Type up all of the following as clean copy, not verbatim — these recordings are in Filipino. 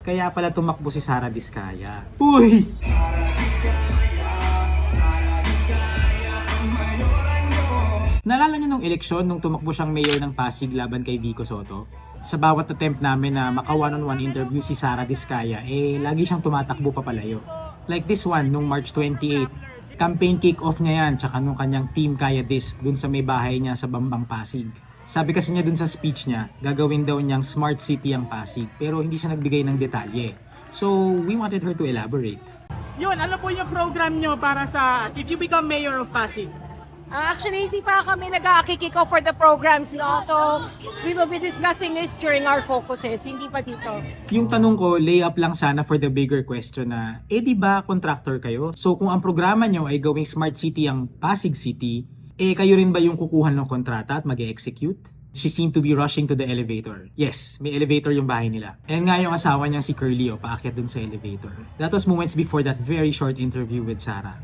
Kaya pala tumakbo si Sara Diskaya. Uy! Naalala niyo nung eleksyon nung tumakbo siyang mayor ng Pasig laban kay Vico Soto? Sa bawat attempt namin na maka one-on-one interview si Sara Diskaya, lagi siyang tumatakbo papalayo. Like this one, nung March 28. Campaign kick-off niya yan, tsaka nung kanyang Team Kaya Dis dun sa may bahay niya sa Bambang Pasig. Sabi kasi niya dun sa speech niya, gagawin daw niyang smart city ang Pasig, pero hindi siya nagbigay ng detalye. So, we wanted her to elaborate. Yun, ano po yung program nyo para sa if you become mayor of Pasig? Actually, hindi pa kami nag-kick off for the programs, no? So, we will be discussing this during our focuses, hindi pa dito. Yung tanong ko, lay up lang sana for the bigger question na, di ba contractor kayo? So, kung ang programa nyo ay gawing smart city ang Pasig City, kayo rin ba yung kukuhan ng kontrata at mag-execute? She seemed to be rushing to the elevator. Yes, may elevator yung bahay nila. And nga yung asawa niyang si Curly, paakyat dun sa elevator. That was moments before that very short interview with Sara.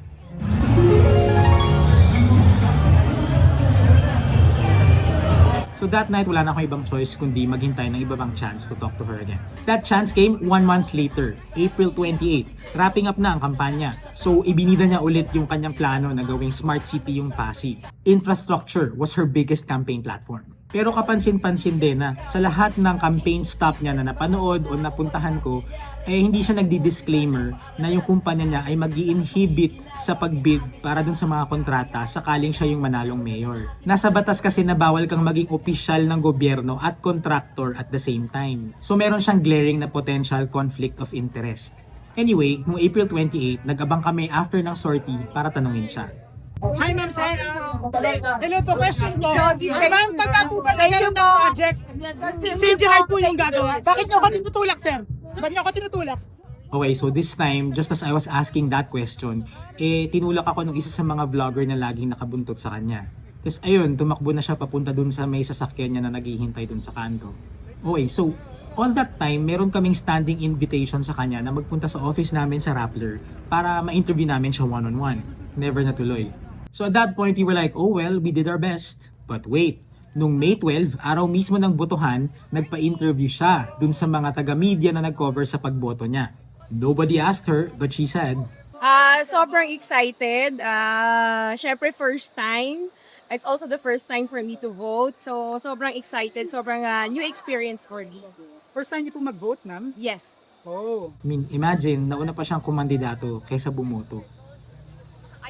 So that night, wala na akong ibang choice kundi maghintay ng iba pang chance to talk to her again. That chance came 1 month later, April 28. Wrapping up na ang kampanya. So ibinida niya ulit yung kanyang plano na gawing smart city yung Pasig. Infrastructure was her biggest campaign platform. Pero kapansin-pansin din na sa lahat ng campaign stop niya na napanood o napuntahan ko, hindi siya nagdi-disclaimer na yung kumpanya niya ay mag-i-inhibit sa pagbid para dun sa mga kontrata sakaling siya yung manalong mayor. Nasa batas kasi na bawal kang maging opisyal ng gobyerno at contractor at the same time. So meron siyang glaring na potential conflict of interest. Anyway, noong April 28, nag-abang kami after ng sortie para tanungin siya. Hi Ma'am Sarah! Hello po, question po. Sorry, Ma'am, pagka po ba nagkaroon ng project, si Gerard po yung gagawa. Bakit nyo ako tinutulak, sir? Ba't nyo ako tinutulak? Okay, so this time, just as I was asking that question, tinulak ako ng isa sa mga vlogger na laging nakabuntot sa kanya. Tapos ayun, tumakbo na siya papunta dun sa may sasakyan niya na naghihintay dun sa kanto. Okay, so all that time, meron kaming standing invitation sa kanya na magpunta sa office namin sa Rappler para ma-interview namin siya one-on-one. Never natuloy. So at that point, we were like, oh well, we did our best. But wait, nung May 12, araw mismo ng botohan, nagpa-interview siya dun sa mga taga-media na nag-cover sa pagboto niya. Nobody asked her, but she said, Sobrang excited. Syempre, first time. It's also the first time for me to vote. So, sobrang excited. Sobrang new experience for me. First time niyo po mag-vote, ma'am? Yes. Oh. I mean, imagine, nauna pa siyang kumandidato kaysa bumoto.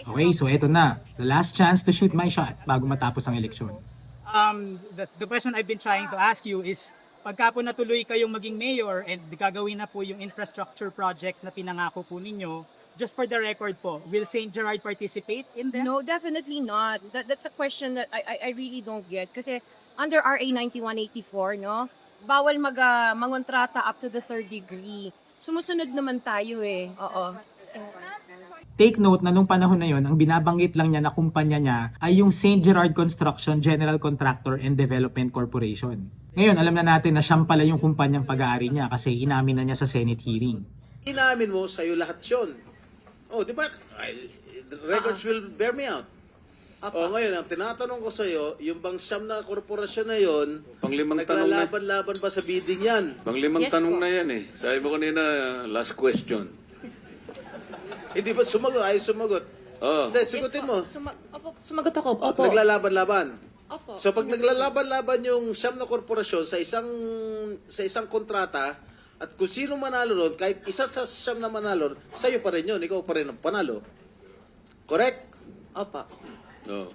Okay, so eto na. The last chance to shoot my shot bago matapos ang eleksyon. The question I've been trying to ask you is, pagka po natuloy kayong maging mayor and gagawin na po yung infrastructure projects na pinangako po ninyo, just for the record po, will St. Gerard participate in them? No, definitely not. That's a question that I really don't get. Kasi under RA 9184, no, bawal mangontrata up to the third degree. Sumusunod naman tayo Oo. Take note na nung panahon na yon, ang binabanggit lang niya na kumpanya niya ay yung St. Gerard Construction General Contractor and Development Corporation. Ngayon, alam na natin na siyang pala yung kumpanyang pag-aari niya kasi inamin na niya sa Senate hearing. Inamin mo, sa'yo lahat yun. Oh, di ba? The records will bear me out. Oh, ngayon, ang tinatanong ko sa'yo, yung bang siyam na korporasyon na yun, Panglimang tanong na. naglalaban-laban ba sa bidding yan? Panglimang tanong na yan eh. Sabi mo kanina, last question. Hindi ba sumagot? Ayos sumagot. Oh. Hindi, sagutin mo. Sumagot ako. Opo. Naglalaban-laban. Opo. So pag naglalaban-laban yung siyam na korporasyon sa isang kontrata, at kung sino manalo ron, kahit isa sa siyam na manalo, sa'yo pa rin yun, ikaw pa rin ang panalo. Correct? Opo. Oh.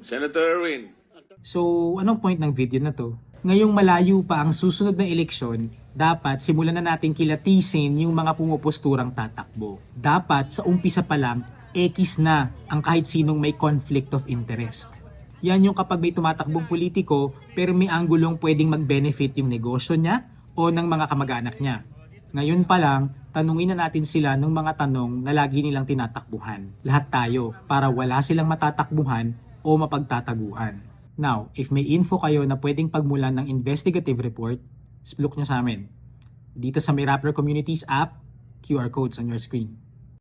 Senator Erwin. So, anong point ng video na to? Ngayong malayo pa ang susunod na eleksyon, dapat simulan na natin kilatisin yung mga pumuposturang tatakbo. Dapat sa umpisa pa lang, ekis na ang kahit sinong may conflict of interest. Yan yung kapag may tumatakbong politiko pero may anggulong pwedeng mag-benefit yung negosyo niya o ng mga kamag-anak niya. Ngayon pa lang, tanungin na natin sila ng mga tanong na lagi nilang tinatakbuhan. Lahat tayo para wala silang matatakbuhan o mapagtataguan. Now, if may info kayo na pwedeng pagmulan ng investigative report, splok nyo sa amin. Dito sa may Rappler Communities app, QR codes on your screen.